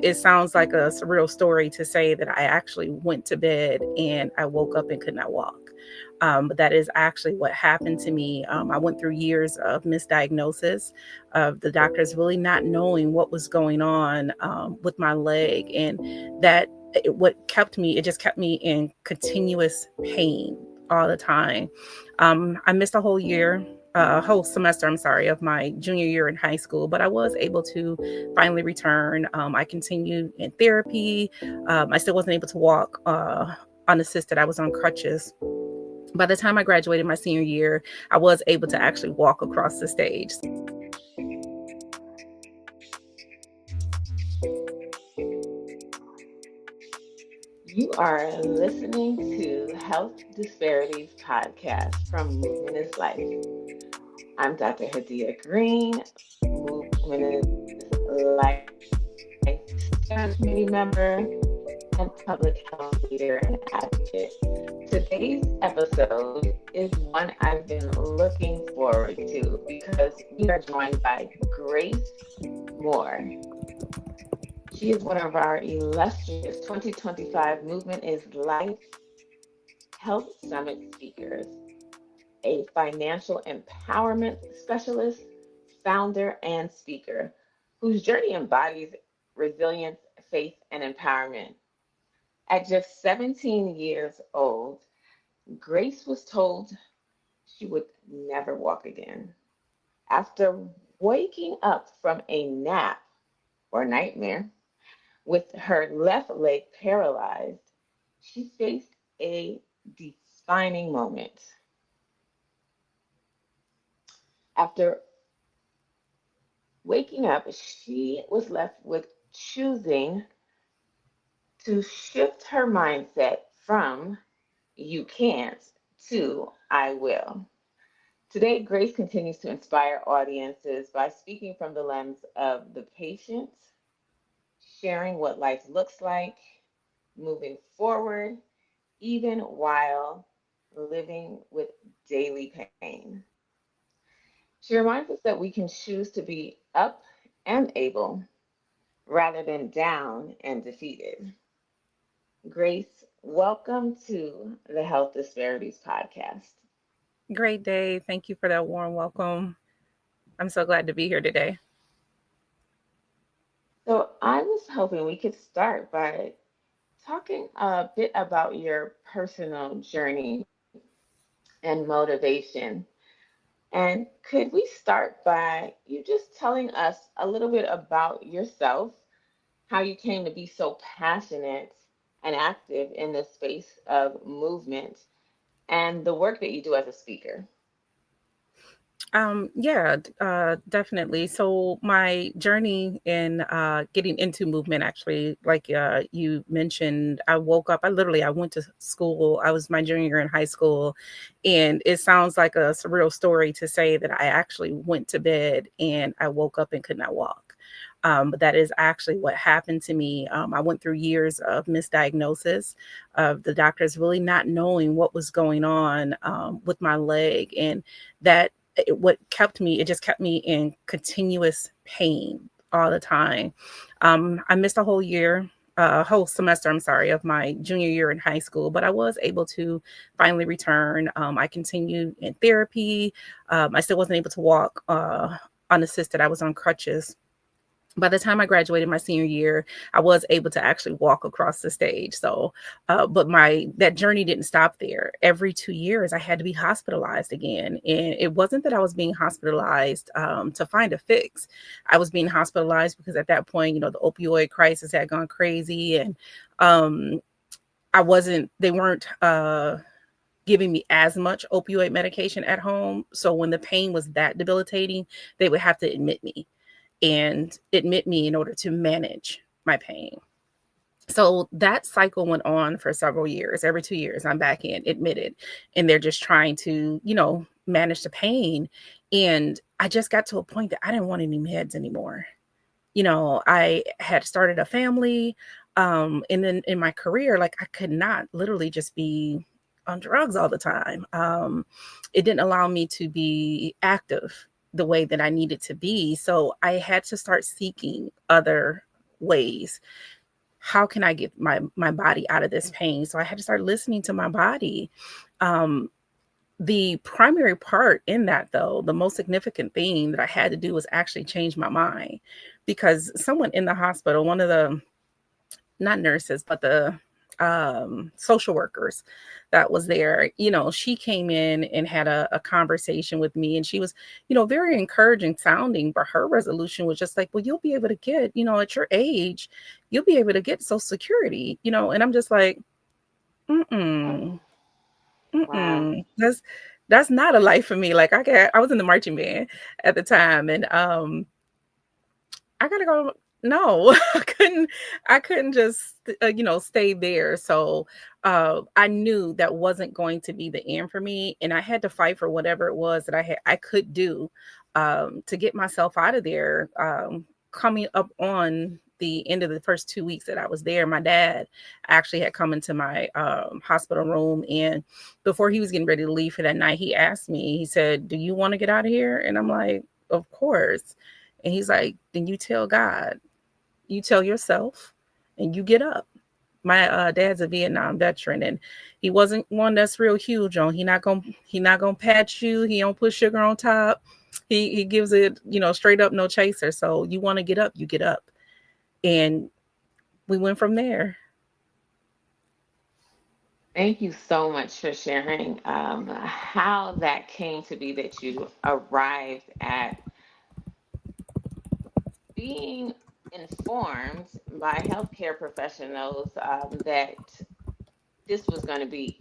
It sounds like a surreal story to say that I actually went to bed and I woke up and could not walk. But that is actually what happened to me. I went through years of misdiagnosis, of the doctors really not knowing what was going on with my leg. And it just kept me in continuous pain all the time. I missed a whole semester, I'm sorry, of my junior year in high school, but I was able to finally return. I continued in therapy. I still wasn't able to walk unassisted. I was on crutches. By the time I graduated my senior year, I was able to actually walk across the stage. You are listening to Health Disparities Podcast from Movement is Life. I'm Dr. Hadia Green, Movement is Life Steering Committee member and public health leader and advocate. Today's episode is one I've been looking forward to because we are joined by Grace Moore. She is one of our illustrious 2025 Movement is Life Health Summit speakers, a financial empowerment specialist, founder, and speaker whose journey embodies resilience, faith, and empowerment. At just 17 years old, Grace was told she would never walk again. After waking up from a nap or nightmare, with her left leg paralyzed, she faced a defining moment. After waking up, she was left with choosing to shift her mindset from you can't to I will. Today, Grace continues to inspire audiences by speaking from the lens of the patient, sharing what life looks like, moving forward, even while living with daily pain. She reminds us that we can choose to be up and able rather than down and defeated. Grace, welcome to the Health Disparities Podcast. Great day. Thank you for that warm welcome. I'm so glad to be here today. So, I was hoping we could start by talking a bit about your personal journey and motivation. And could we start by you just telling us a little bit about yourself, how you came to be so passionate and active in the space of movement and the work that you do as a speaker? Definitely. So my journey in getting into movement, actually, like you mentioned, I went to school. I was my junior year in high school, and it sounds like a surreal story to say that I actually went to bed and I woke up and could not walk. But that is actually what happened to me. I went through years of misdiagnosis, of the doctors really not knowing what was going on with my leg, and that it just kept me in continuous pain all the time. I missed a whole semester, I'm sorry, of my junior year in high school, but I was able to finally return. I continued in therapy. I still wasn't able to walk unassisted. I was on crutches. By the time I graduated my senior year, I was able to actually walk across the stage. So, but that journey didn't stop there. Every 2 years, I had to be hospitalized again, and it wasn't that I was being hospitalized to find a fix. I was being hospitalized because at that point, the opioid crisis had gone crazy, and um, I wasn't. They weren't. Giving me as much opioid medication at home. So when the pain was that debilitating, they would have to admit me in order to manage my pain. So that cycle went on for several years. Every 2 years, I'm back in admitted, and they're just trying to, manage the pain. And I just got to a point that I didn't want any meds anymore. I had started a family, and then in my career, like I could not literally just be on drugs all the time. It didn't allow me to be active the way that I needed to be. So I had to start seeking other ways. How can I get my body out of this pain? So I had to start listening to my body. Um, the primary part in that, though, the most significant thing that I had to do was actually change my mind, because someone in the hospital, one of the, not nurses, but the social workers that was there, she came in and had a conversation with me, and she was, very encouraging sounding, but her resolution was just like, well, you'll be able to get, at your age, you'll be able to get Social Security, and I'm just like, mm-mm, Mm. Wow. mm-mm. That's not a life for me. Like I was in the marching band at the time, and I gotta go. No, I couldn't just, stay there. So I knew that wasn't going to be the end for me. And I had to fight for whatever it was that I could do to get myself out of there. Coming up on the end of the first 2 weeks that I was there, my dad actually had come into my hospital room. And before he was getting ready to leave for that night, he asked me, he said, "Do you want to get out of here?" And I'm like, "Of course." And he's like, "Then you tell God, you tell yourself, and you get up." My dad's a Vietnam veteran, and he wasn't one that's real huge on. He not gonna pat you. He don't put sugar on top. He gives it, straight up, no chaser. So you want to get up, you get up, and we went from there. Thank you so much for sharing how that came to be that you arrived at being informed by healthcare professionals that this was going to be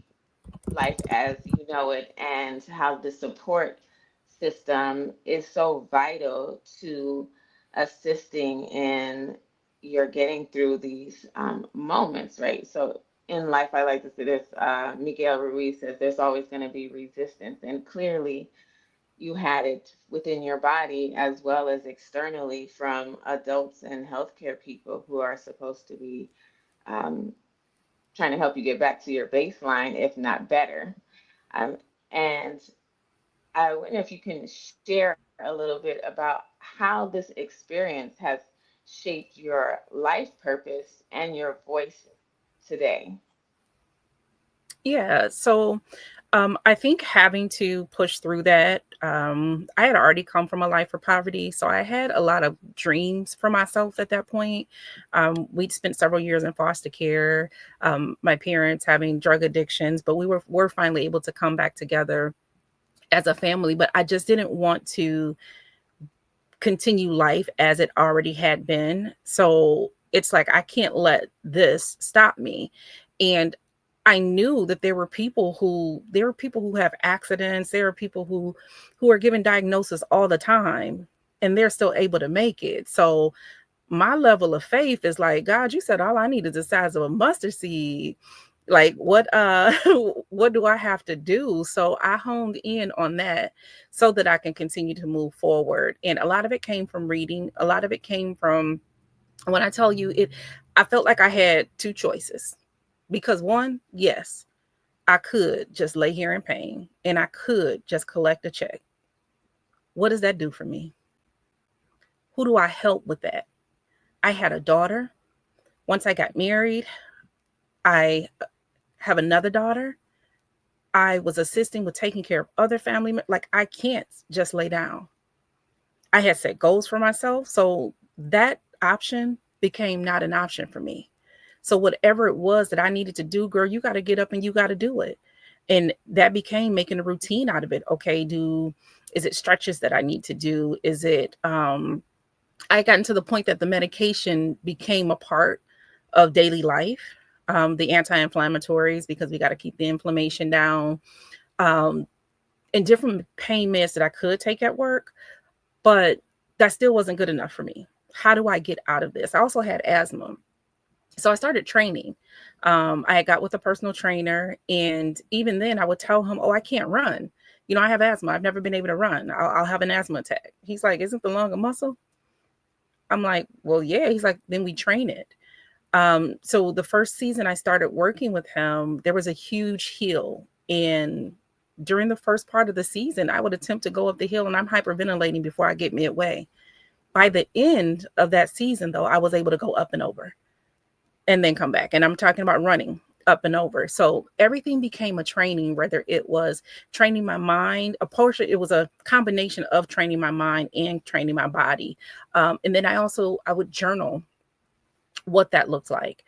life as you know it, and how the support system is so vital to assisting in your getting through these moments, right? So in life, I like to say this. Miguel Ruiz says there's always going to be resistance, and clearly you had it within your body as well as externally from adults and healthcare people who are supposed to be um, trying to help you get back to your baseline, if not better. Um, and I wonder if you can share a little bit about how this experience has shaped your life purpose and your voice today. Yeah. So I think having to push through that, I had already come from a life of poverty. So I had a lot of dreams for myself at that point. We'd spent several years in foster care, my parents having drug addictions, but we were finally able to come back together as a family. But I just didn't want to continue life as it already had been. So it's like, I can't let this stop me. And I knew that there were people who have accidents, there are people who are given diagnosis all the time, and they're still able to make it. So my level of faith is like, God, you said all I need is the size of a mustard seed. Like, what what do I have to do? So I honed in on that so that I can continue to move forward. And a lot of it came from reading. A lot of it came from, when I tell you it, I felt like I had two choices. Because one, yes, I could just lay here in pain and I could just collect a check. What does that do for me? Who do I help with that? I had a daughter. Once I got married, I have another daughter. I was assisting with taking care of other like, I can't just lay down. I had set goals for myself. So that option became not an option for me. So whatever it was that I needed to do, girl, you got to get up and you got to do it. And that became making a routine out of it. Okay, is it stretches that I need to do? Is it I gotten to the point that the medication became a part of daily life. The anti-inflammatories, because we got to keep the inflammation down. Um, and different pain meds that I could take at work, but that still wasn't good enough for me. How do I get out of this? I also had asthma. So I started training. I had got with a personal trainer, and even then I would tell him, "Oh, I can't run. I have asthma. I've never been able to run. I'll have an asthma attack." He's like, "Isn't the lung a muscle?" I'm like, "Well, yeah." He's like, "Then we train it." So the first season I started working with him, there was a huge hill. And during the first part of the season, I would attempt to go up the hill and I'm hyperventilating before I get midway. By the end of that season, though, I was able to go up and over and then come back. And I'm talking about running up and over. So everything became a training, whether it was training my mind, a portion, it was a combination of training my mind and training my body. And then I would journal what that looks like,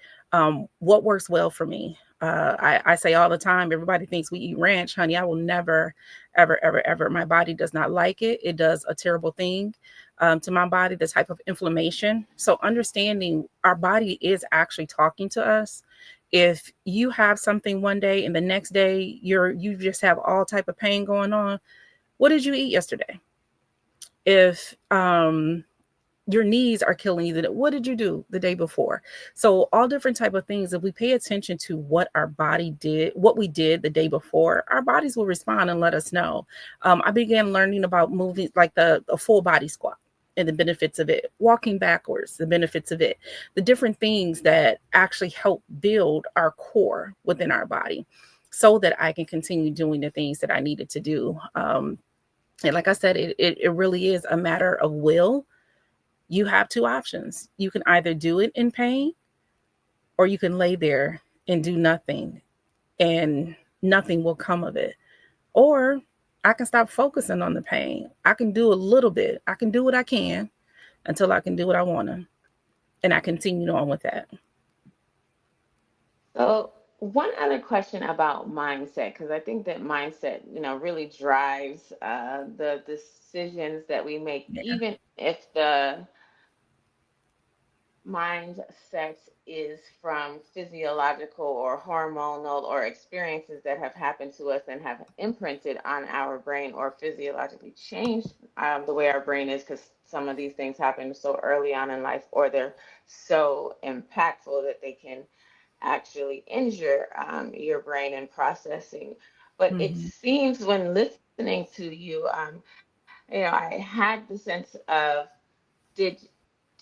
what works well for me. I say all the time, everybody thinks we eat ranch, honey. I will never, ever, ever, ever. My body does not like it. It does a terrible thing to my body, the type of inflammation. So understanding our body is actually talking to us. If you have something one day and the next day you just have all type of pain going on, what did you eat yesterday? If your knees are killing you, what did you do the day before? So all different type of things, if we pay attention to what our body did, what we did the day before, our bodies will respond and let us know. I began learning about moving, like the full body squat and the benefits of it, walking backwards, the benefits of it, the different things that actually help build our core within our body so that I can continue doing the things that I needed to do. And like I said, it really is a matter of will. You have two options. You can either do it in pain or you can lay there and do nothing and nothing will come of it. Or I can stop focusing on the pain. I can do a little bit. I can do what I can until I can do what I want to. And I continue on with that. So, one other question about mindset, because I think that mindset, really drives the decisions that we make, Yeah. even if the mindset is from physiological or hormonal or experiences that have happened to us and have imprinted on our brain or physiologically changed the way our brain is, because some of these things happen so early on in life, or they're so impactful that they can actually injure your brain and processing. But it Mm-hmm. seems when listening to you, I had the sense of, did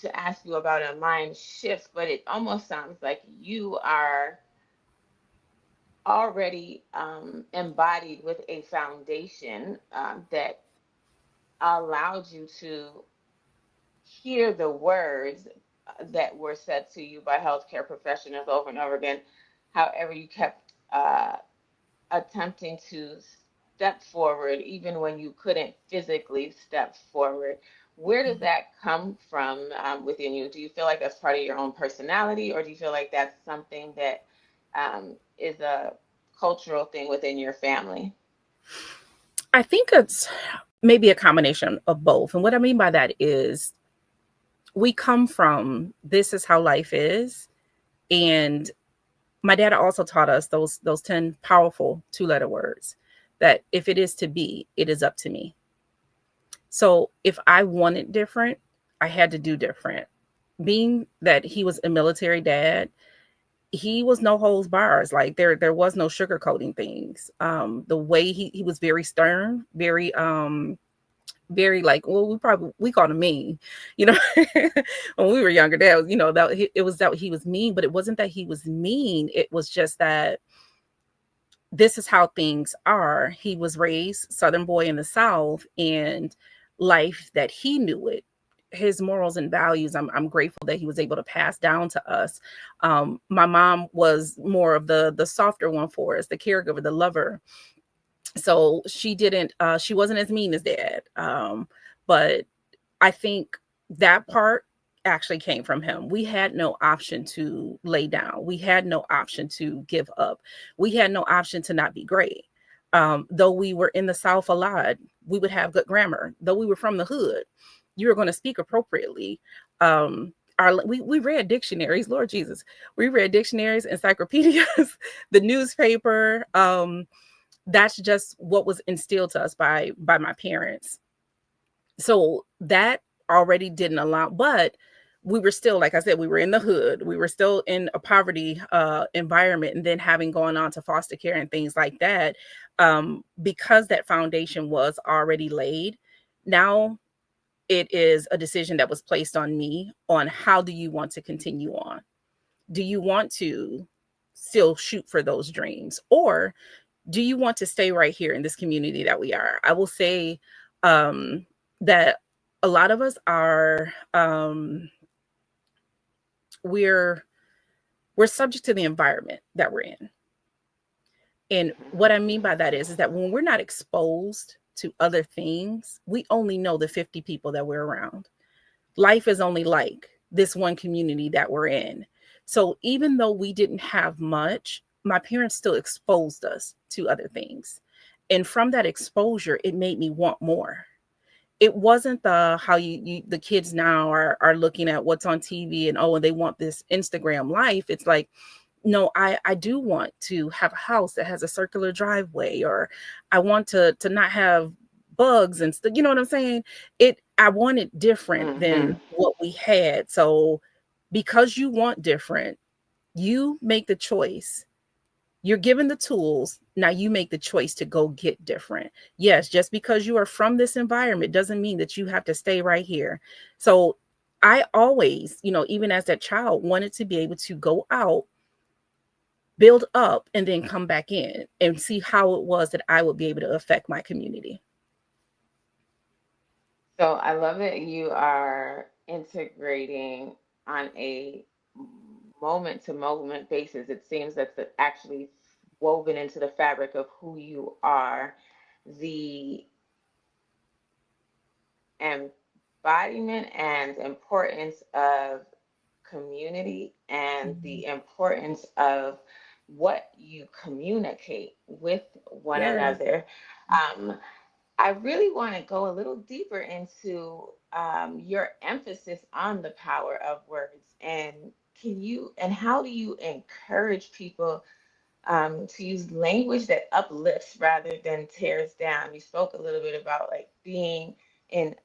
to ask you about a mind shift, but it almost sounds like you are already embodied with a foundation that allowed you to hear the words that were said to you by healthcare professionals over and over again. However, you kept attempting to step forward even when you couldn't physically step forward. Where does that come from within you? Do you feel like that's part of your own personality, or do you feel like that's something that is a cultural thing within your family? I think it's maybe a combination of both. And what I mean by that is we come from this is how life is. And my dad also taught us those 10 powerful two-letter words that if it is to be, it is up to me. So if I wanted different, I had to do different. Being that he was a military dad, he was no holds bars. Like there was no sugarcoating things. The way he was very stern, very like, well, we called him mean, you know. When we were younger, that was, it was that he was mean, but it wasn't that he was mean. It was just that this is how things are. He was raised Southern boy in the South, and life that he knew it, his morals and values, I'm grateful that he was able to pass down to us. My mom was more of the softer one for us, the caregiver, the lover. So she wasn't as mean as dad. But I think that part actually came from him. We had no option to lay down. We had no option to give up. We had no option to not be great. Though we were in the South a lot, we would have good grammar. Though we were from the hood, you were going to speak appropriately. We read dictionaries, Lord Jesus. We read dictionaries, encyclopedias, the newspaper. That's just what was instilled to us by my parents. So that already didn't allow, but we were still, like I said, we were in the hood. We were still in a poverty environment, and then having gone on to foster care and things like that, because that foundation was already laid. Now it is a decision that was placed on me on how do you want to continue on? Do you want to still shoot for those dreams, or do you want to stay right here in this community that we are? I will say that a lot of us are, we're we're subject to the environment that we're in. And Mhm. what I mean by that is that when we're not exposed to other things, we only know the 50 people that we're around. Life is only like this one community that we're in. So even though we didn't have much, my parents still exposed us to other things. And from that exposure, it made me want more. It wasn't the how the kids now are looking at what's on TV and oh, and they want this Instagram life. It's like, no, I do want to have a house that has a circular driveway, or I want to not have bugs and stuff. You know what I'm saying? I want it different than Mhm. what we had. So because you want different, you make the choice. You're given the tools. Now you make the choice to go get different. Yes, just because you are from this environment doesn't mean that you have to stay right here. So I always, even as that child, wanted to be able to go out, build up, and then come back in and see how it was that I would be able to affect my community. So I love that you are integrating on a moment to moment basis. It seems that's actually woven into the fabric of who you are, the embodiment and importance of community and Mhm. the importance of what you communicate with one Yes. another. Um, I really want to go a little deeper into your emphasis on the power of words, and how do you encourage people to use language that uplifts rather than tears down? You spoke a little bit about like being in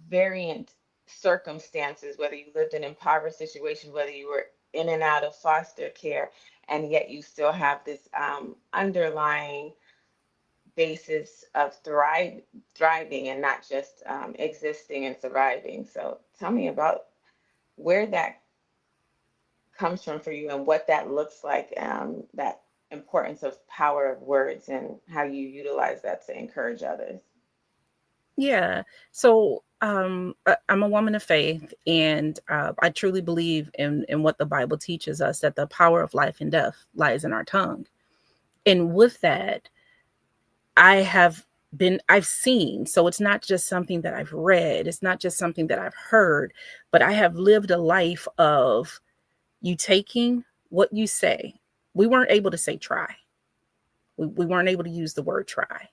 variant circumstances, whether you lived in impoverished situations, whether you were in and out of foster care, and yet you still have this underlying basis of thriving and not just existing and surviving. So tell me about where that comes from for you and what that looks like, that importance of power of words and how you utilize that to encourage others. Yeah. So I'm a woman of faith, and I truly believe in what the Bible teaches us, that the power of life and death lies in our tongue. And with that, I have I've seen, so it's not just something that I've read, it's not just something that I've heard, but I have lived a life of you taking what you say. We weren't able to say try. We weren't able to use the word try.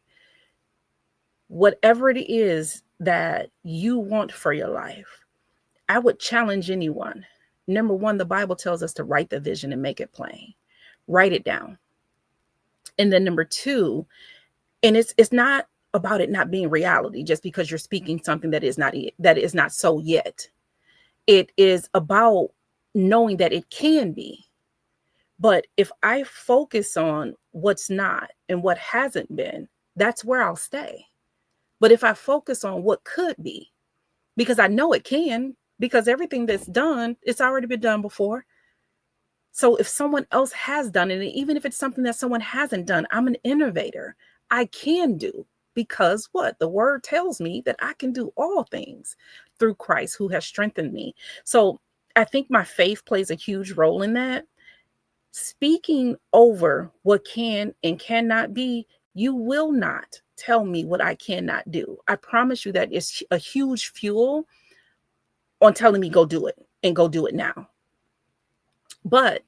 Whatever it is that you want for your life, I would challenge anyone. Number one, the Bible tells us to write the vision and make it plain. Write it down. And then number two, and it's not about it not being reality just because you're speaking something that is not so yet. It is about knowing that it can be. But if I focus on what's not and what hasn't been, that's where I'll stay. But if I focus on what could be, because I know it can, because everything that's done, it's already been done before. So if someone else has done it, and even if it's something that someone hasn't done, I'm an innovator. I can do, because what? The word tells me that I can do all things through Christ who has strengthened me. So I think my faith plays a huge role in that. Speaking over what can and cannot be, you will not tell me what I cannot do. I promise you that it's a huge fuel on telling me go do it and go do it now. But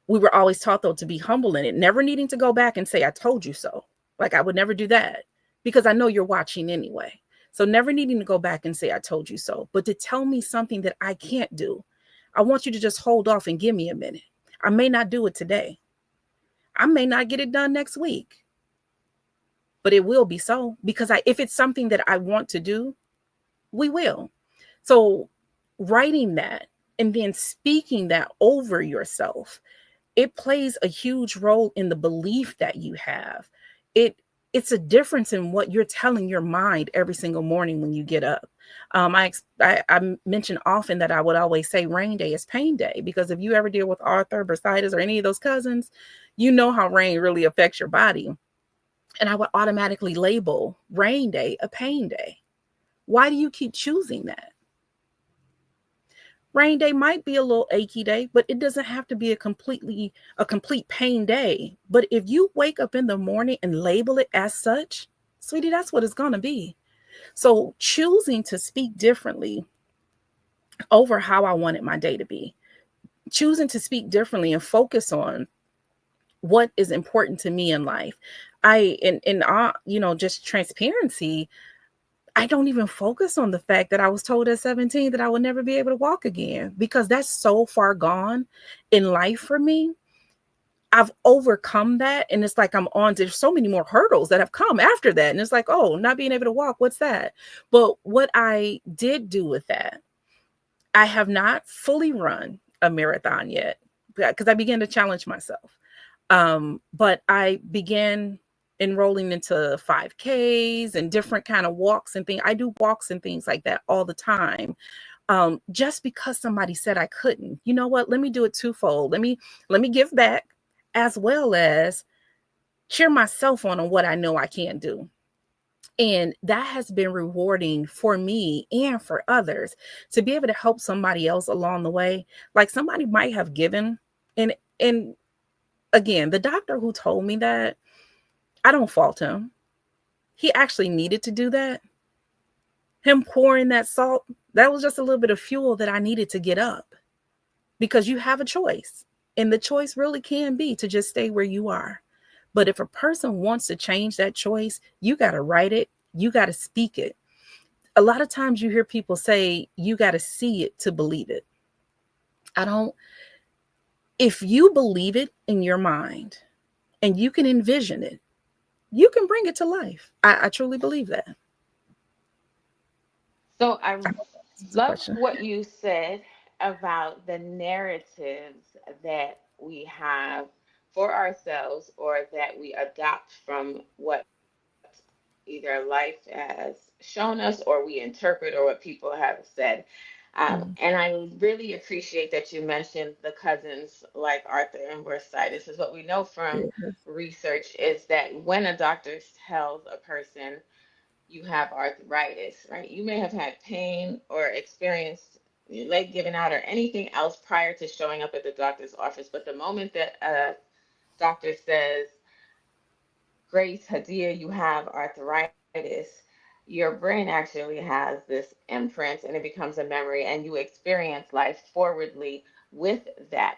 we were always taught though to be humble in it, never needing to go back and say, I told you so. Like I would never do that because I know you're watching anyway. So never needing to go back and say, I told you so, but to tell me something that I can't do, I want you to just hold off and give me a minute. I may not do it today. I may not get it done next week, but it will be so because if it's something that I want to do, we will. So writing that and then speaking that over yourself, it plays a huge role in the belief that you have. It it's a difference in what you're telling your mind every single morning when you get up. I mention often that I would always say rain day is pain day, because if you ever deal with Arthur, bursitis, or any of those cousins, you know how rain really affects your body. And I would automatically label rain day a pain day. Why do you keep choosing that? Rain day might be a little achy day, but it doesn't have to be a complete pain day. But if you wake up in the morning and label it as such, sweetie, that's what it's going to be. So choosing to speak differently over how I wanted my day to be, choosing to speak differently and focus on what is important to me in life. Just transparency, I don't even focus on the fact that I was told at 17 that I would never be able to walk again, because that's so far gone in life for me. I've overcome that. And it's like there's so many more hurdles that have come after that. And it's like, oh, not being able to walk, what's that? But what I did do with that, I have not fully run a marathon yet because I began to challenge myself. But I began enrolling into 5Ks and different kind of walks and things. I do walks and things like that all the time. Just because somebody said I couldn't, you know what? Let me do it twofold. Let me give back, as well as cheer myself on what I know I can do. And that has been rewarding for me and for others, to be able to help somebody else along the way. Like, somebody might have given, and again, the doctor who told me that, I don't fault him. He actually needed to do that. Him pouring that salt, that was just a little bit of fuel that I needed to get up, because you have a choice. And the choice really can be to just stay where you are. But if a person wants to change that choice, you got to write it. You got to speak it. A lot of times you hear people say, you got to see it to believe it. If you believe it in your mind and you can envision it, you can bring it to life. I truly believe that. So I That's a love question. what you said about the narratives that we have for ourselves, or that we adopt from what either life has shown us, or we interpret, or what people have said. Mm, And I really appreciate that you mentioned the cousins like Arthur and bursitis. Is what we know from yes. research is that when a doctor tells a person you have arthritis, right? You may have had pain or experienced your leg giving out or anything else prior to showing up at the doctor's office. But the moment that a doctor says, Grace, Hadia, you have arthritis, your brain actually has this imprint and it becomes a memory, and you experience life forwardly with that,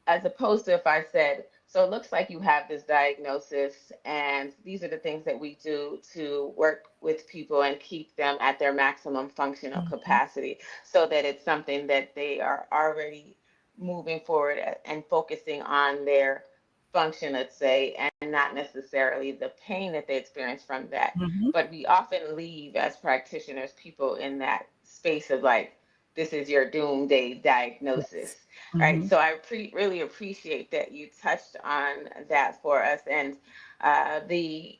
as opposed to if I said, so it looks like you have this diagnosis, and these are the things that we do to work with people and keep them at their maximum functional Mhm, capacity, so that it's something that they are already moving forward and focusing on their function, let's say, and not necessarily the pain that they experience from that. mhm, But we often leave as practitioners people in that space of like, this is your doomsday diagnosis, yes. right? Mhm, So I really appreciate that you touched on that for us. And these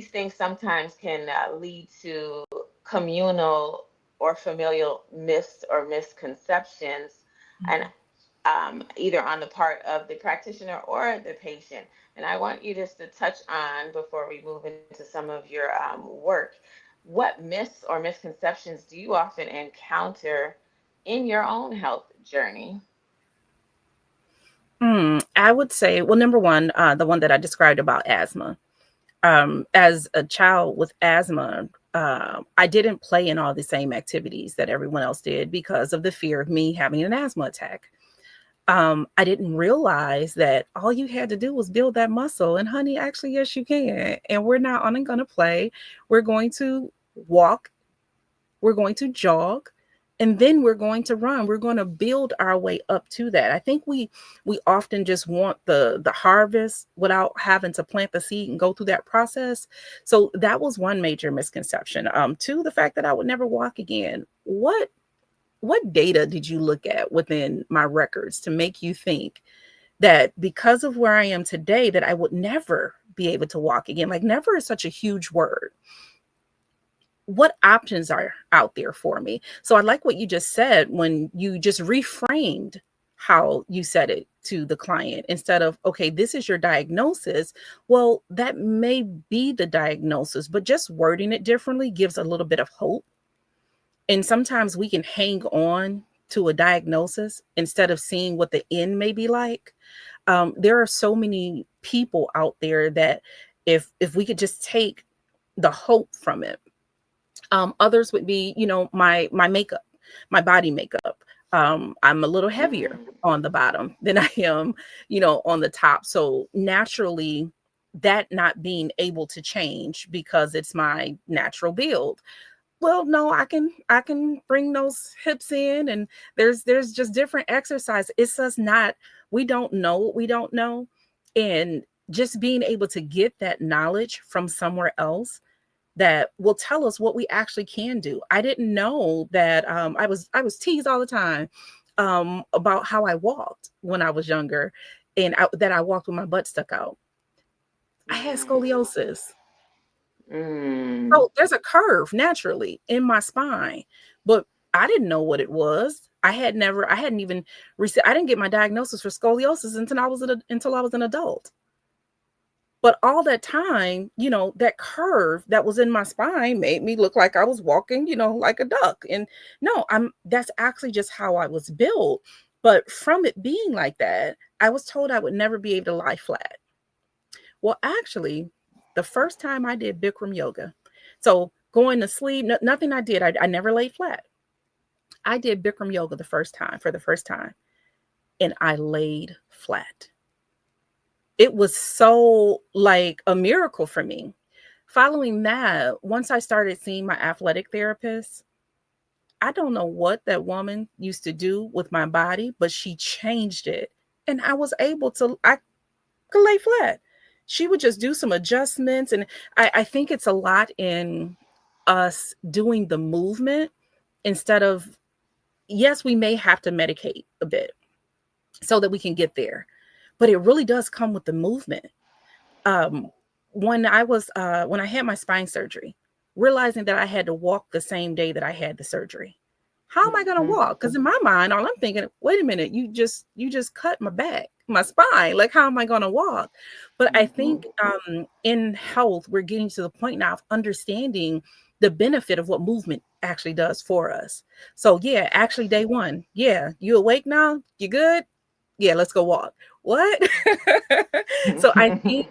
things sometimes can lead to communal or familial myths or misconceptions, and mhm. either on the part of the practitioner or the patient. And I want you just to touch on, before we move into some of your work, what myths or misconceptions do you often encounter in your own health journey? I would say, well, number one, the one that I described about asthma. As a child with asthma, I didn't play in all the same activities that everyone else did because of the fear of me having an asthma attack. I didn't realize that all you had to do was build that muscle. And honey, actually, yes, you can. And we're not only going to play, we're going to walk, we're going to jog, and then we're going to run. We're going to build our way up to that. I think we often just want the harvest without having to plant the seed and go through that process. So that was one major misconception. Two, the fact that I would never walk again. What data did you look at within my records to make you think that because of where I am today that I would never be able to walk again? Like, never is such a huge word. What options are out there for me? So I like what you just said when you just reframed how you said it to the client instead of, okay, this is your diagnosis. Well, that may be the diagnosis, but just wording it differently gives a little bit of hope. And sometimes we can hang on to a diagnosis instead of seeing what the end may be like. There are so many people out there that if we could just take the hope from it. Others would be, my makeup, my body makeup. I'm a little heavier Mm. on the bottom than I am, on the top. So naturally, that not being able to change because it's my natural build. Well, no, I can bring those hips in, and there's just different exercise. It's us not, we don't know what we don't know. And just being able to get that knowledge from somewhere else that will tell us what we actually can do. I didn't know that. I was teased all the time about how I walked when I was younger, and that I walked with my butt stuck out. I had Mm. scoliosis. Mm. So there's a curve naturally in my spine, but I didn't know what it was. I hadn't even I didn't get my diagnosis for scoliosis until I was an adult. But all that time, that curve that was in my spine made me look like I was walking, like a duck. And no, that's actually just how I was built. But from it being like that, I was told I would never be able to lie flat. Well, actually, the first time I did Bikram yoga, so going to sleep, nothing I did, I never laid flat. I did Bikram yoga for the first time, and I laid flat. It was so like a miracle for me. Following that, once I started seeing my athletic therapist, I don't know what that woman used to do with my body, but she changed it. And I could lay flat. She would just do some adjustments. And I think it's a lot in us doing the movement instead of, yes, we may have to medicate a bit so that we can get there, but it really does come with the movement. um when I had my spine surgery, realizing that I had to walk the same day that I had the surgery. How am I going to Mhm. walk? Because in my mind, all I'm thinking, wait a minute, you just cut my back, my spine. Like, how am I going to walk? But I Mhm. think in health, we're getting to the point now of understanding the benefit of what movement actually does for us. So yeah, actually, day one, yeah, you awake now? You good? Yeah, let's go walk. What? So I think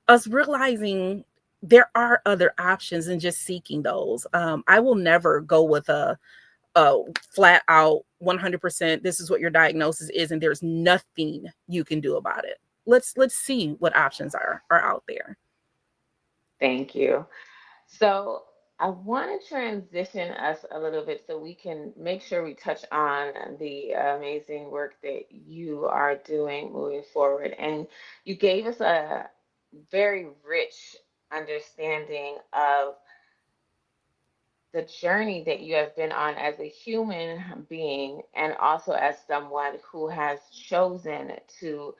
us realizing there are other options and just seeking those. I will never go with a flat out 100%. This is what your diagnosis is, and there's nothing you can do about it. Let's see what options are out there. Thank you. So I want to transition us a little bit so we can make sure we touch on the amazing work that you are doing moving forward. And you gave us a very rich understanding of the journey that you have been on as a human being and also as someone who has chosen to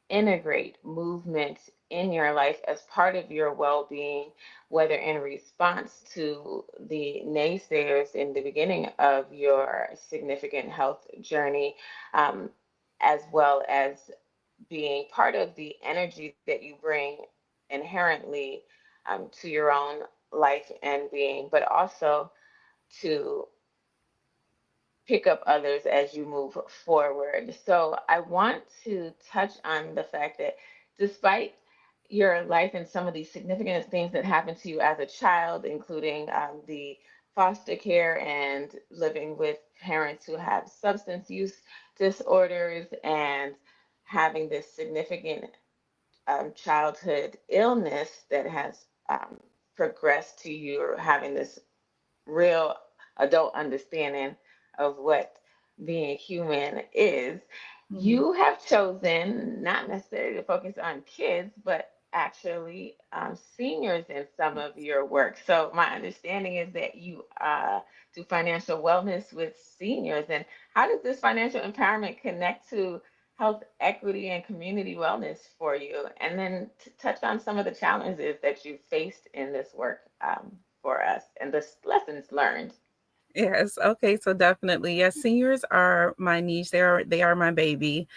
integrate movement in your life as part of your well being, whether in response to the naysayers in the beginning of your significant health journey, um, as well as being part of the energy that you bring inherently to your own life and being, but also to pick up others as you move forward. So I want to touch on the fact that despite your life and some of these significant things that happened to you as a child, including the foster care and living with parents who have substance use disorders and having this significant childhood illness that has progressed to you having this real adult understanding of what being human is, Mhm. you have chosen not necessarily to focus on kids, but actually seniors in some of your work. So my understanding is that you do financial wellness with seniors. And how does this financial empowerment connect to health equity and community wellness for you? And then to touch on some of the challenges that you faced in this work for us and the lessons learned. Yes. Okay. So definitely, yes. Seniors are my niche. They are my baby.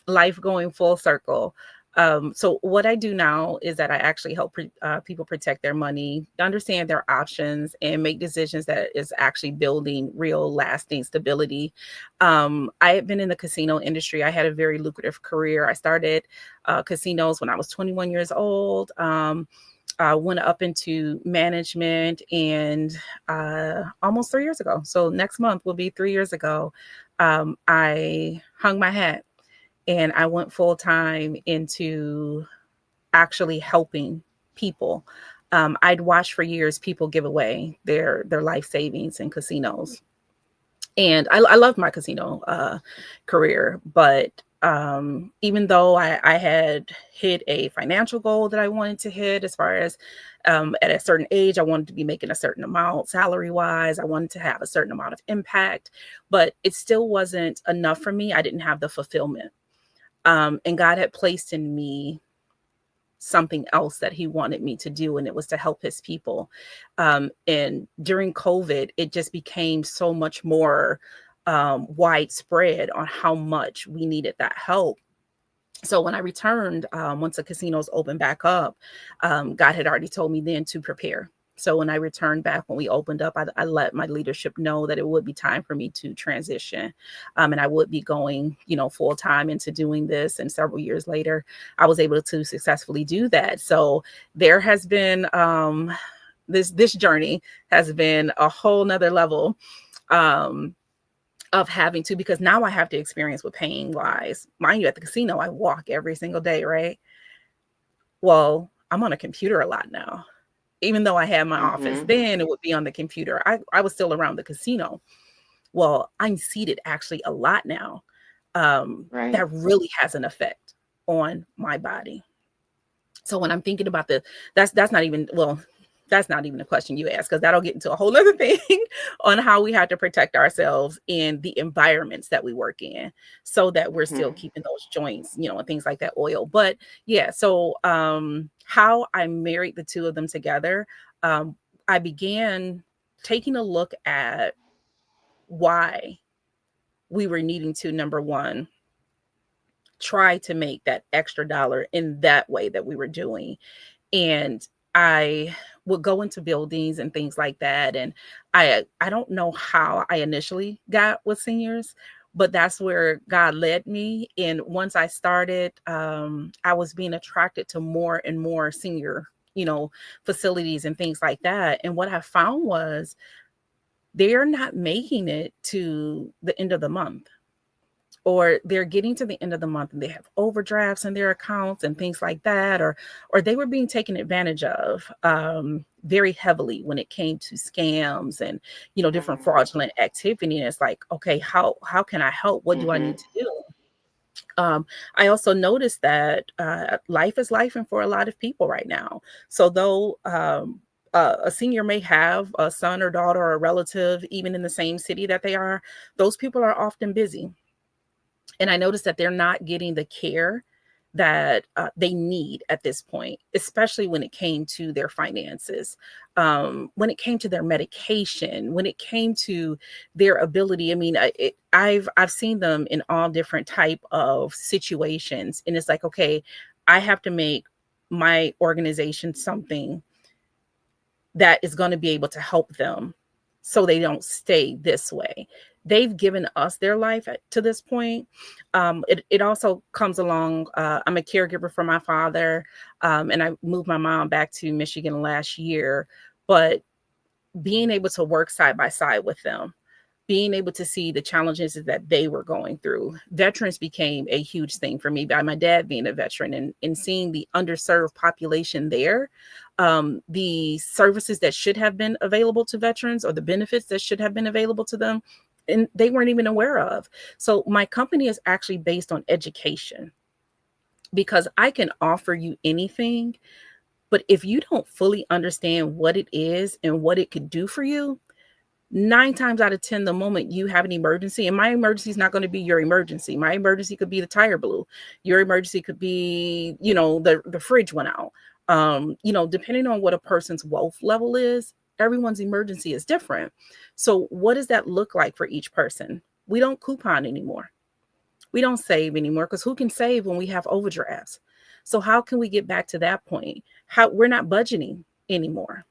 Life going full circle. So what I do now is that I actually help people protect their money, understand their options, and make decisions that is actually building real, lasting stability. I had been in the casino industry. I had a very lucrative career. I started casinos when I was 21 years old. Went up into management and almost 3 years ago. So next month will be 3 years ago. I hung my hat and I went full time into actually helping people. I'd watched for years people give away their life savings in casinos, and I love my casino career, but even though I had hit a financial goal that I wanted to hit, as far as at a certain age, I wanted to be making a certain amount salary wise, I wanted to have a certain amount of impact, but it still wasn't enough for me. I didn't have the fulfillment. And God had placed in me something else that he wanted me to do, and it was to help his people. And during COVID, it just became so much more widespread on how much we needed that help. So when I returned, once the casinos opened back up, God had already told me then to prepare. So when I returned back, when we opened up, I let my leadership know that it would be time for me to transition, and I would be going, full time into doing this. And several years later, I was able to successfully do that. So there has been this journey has been a whole nother level. Um, of having to, because now I have to experience with pain wise. Mind you, at the casino, I walk every single day, right? Well, I'm on a computer a lot now. Even though I had my office, Mm-hmm. then it would be on the computer. I was still around the casino. Well, I'm seated actually a lot now. Right. That really has an effect on my body. So when I'm thinking about that's not even, well, that's not even a question you ask, because that'll get into a whole other thing on how we have to protect ourselves in the environments that we work in, so that we're still Mm-hmm. keeping those joints, and things like that oil. But yeah, so how I married the two of them together, I began taking a look at why we were needing to, number one, try to make that extra dollar in that way that we were doing. And I would go into buildings and things like that. And I don't know how I initially got with seniors, but that's where God led me. And once I started, I was being attracted to more and more senior, facilities and things like that. And what I found was they're not making it to the end of the month, or they're getting to the end of the month and they have overdrafts in their accounts and things like that, or they were being taken advantage of very heavily when it came to scams and different fraudulent activity. And it's like, okay, how can I help? What do I Mm-hmm. need to do? I also noticed that life is life, and for a lot of people right now. So though a senior may have a son or daughter or a relative even in the same city that they are, those people are often busy, and I noticed that they're not getting the care that they need at this point, especially when it came to their finances, when it came to their medication, when it came to their ability. I mean, I've seen them in all different type of situations, and it's like, okay, I have to make my organization something that is going to be able to help them so they don't stay this way. They've given us their life to this point. It also comes along. I'm a caregiver for my father, and I moved my mom back to Michigan last year. But being able to work side by side with them, being able to see the challenges that they were going through. Veterans became a huge thing for me by my dad being a veteran, and seeing the underserved population there, the services that should have been available to veterans, or the benefits that should have been available to them, and they weren't even aware of. So my company is actually based on education, because I can offer you anything, but if you don't fully understand what it is and what it could do for you, 9 times out of 10, the moment you have an emergency, and my emergency is not going to be your emergency. My emergency could be the tire blew. Your emergency could be, the fridge went out. Depending on what a person's wealth level is, everyone's emergency is different. So what does that look like for each person? We don't coupon anymore. We don't save anymore, because who can save when we have overdrafts? So how can we get back to that point? How we're not budgeting anymore.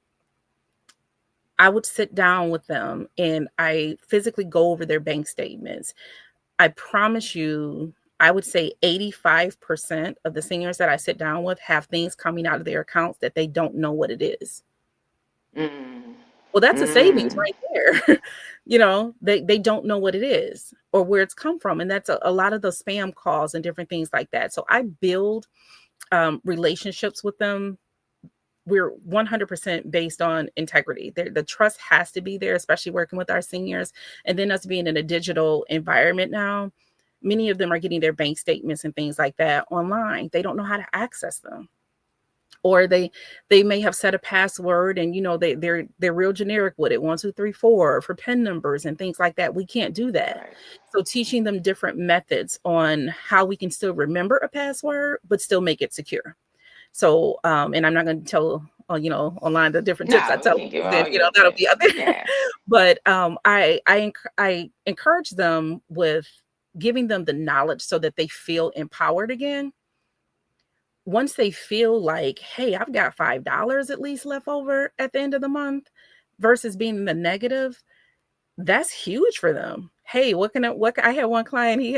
I would sit down with them and I physically go over their bank statements. I promise you, I would say 85% of the seniors that I sit down with have things coming out of their accounts that they don't know what it is. Mm. Well, that's a savings Mm. right there. They don't know what it is or where it's come from. And that's a lot of the spam calls and different things like that. So I build relationships with them. We're 100% based on integrity. The trust has to be there, especially working with our seniors. And then us being in a digital environment now, many of them are getting their bank statements and things like that online. They don't know how to access them. Or they may have set a password and they're real generic with it, 1 2 3 4 for PIN numbers and things like that. We can't do that. Right. So teaching them different methods on how we can still remember a password but still make it secure. So, and I'm not going to tell, online the different tips I No, we tell, can give then, all your that'll tips. be other. Yeah. But I encourage them with giving them the knowledge so that they feel empowered again. Once they feel like, hey, I've got $5 at least left over at the end of the month versus being in the negative, that's huge for them. Hey, I had one client, he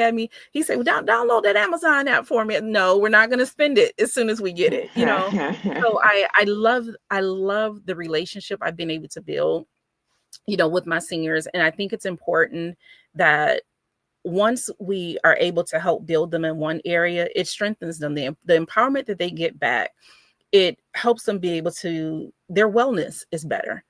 said, well, download that Amazon app for me. No, we're not going to spend it as soon as we get it. So I love the relationship I've been able to build, with my seniors. And I think it's important that once we are able to help build them in one area, it strengthens them. The empowerment that they get back, it helps them be able to, their wellness is better.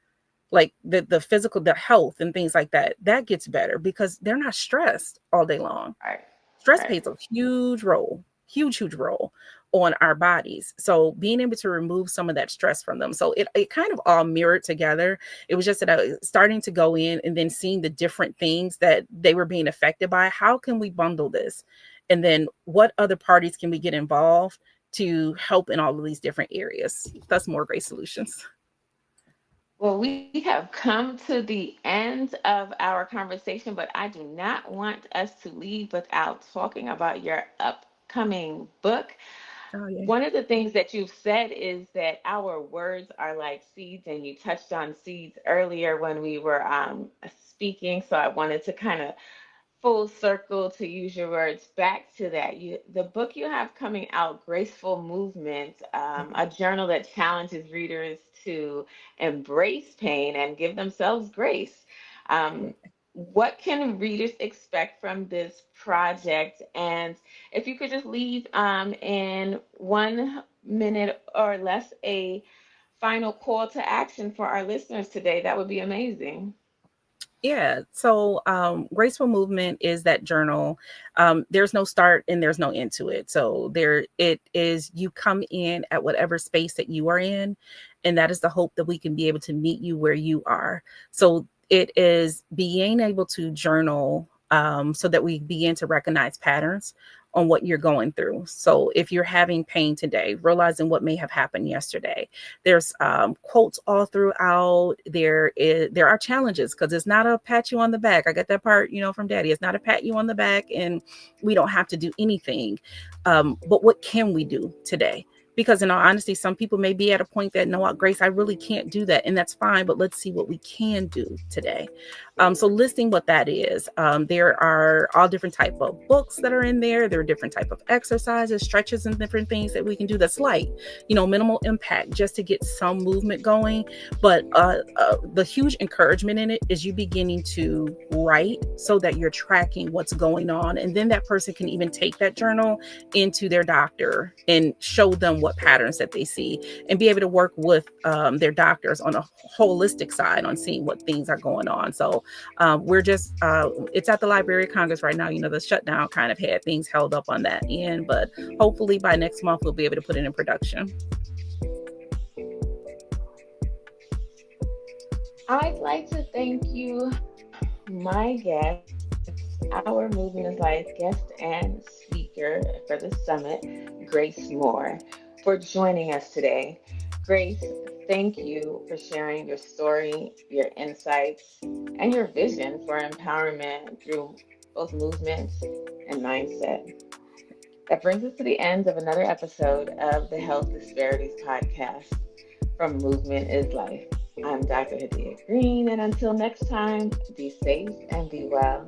Like the physical, the health and things like that gets better because they're not stressed all day long. Right. Stress Right. plays a huge role on our bodies. So being able to remove some of that stress from them. So it kind of all mirrored together. It was just that I was starting to go in and then seeing the different things that they were being affected by. How can we bundle this? And then what other parties can we get involved to help in all of these different areas? That's more great solutions. Well, we have come to the end of our conversation, but I do not want us to leave without talking about your upcoming book. Oh yeah. One of the things that you've said is that our words are like seeds, and you touched on seeds earlier when we were speaking. So I wanted to kind of full circle, to use your words, back to that. The book you have coming out, Graceful Movement, a journal that challenges readers to embrace pain and give themselves grace. Um, what can readers expect from this project? And if you could just leave in 1 minute or less a final call to action for our listeners today, that would be amazing. Yeah. So, Graceful Movement is that journal. There's no start and there's no end to it. So there it is. You come in at whatever space that you are in, and that is the hope that we can be able to meet you where you are. So it is being able to journal, so that we begin to recognize patterns on what you're going through. So if you're having pain today, realizing what may have happened yesterday, there's quotes all throughout. There are challenges because it's not a pat you on the back. I got that part, from Daddy. It's not a pat you on the back, and we don't have to do anything. But what can we do today? Because in all honesty, some people may be at a point that, no, what, Grace, I really can't do that, and that's fine. But let's see what we can do today. So listing what that is, there are all different type of books that are in there. There are different type of exercises, stretches, and different things that we can do that's light, minimal impact, just to get some movement going. But the huge encouragement in it is you beginning to write so that you're tracking what's going on. And then that person can even take that journal into their doctor and show them what patterns that they see and be able to work with their doctors on a holistic side on seeing what things are going on. So we're just, it's at the Library of Congress right now. The shutdown kind of had things held up on that end, but hopefully by next month, we'll be able to put it in production. I'd like to thank you, my guest, our Movement is Life guest and speaker for the summit, Grace Moore, for joining us today. Grace, Thank you for sharing your story, your insights, and your vision for empowerment through both movement and mindset. That brings us to the end of another episode of the Health Disparities Podcast from Movement is Life. I'm Dr. Hadia Green, and until next time, be safe and be well.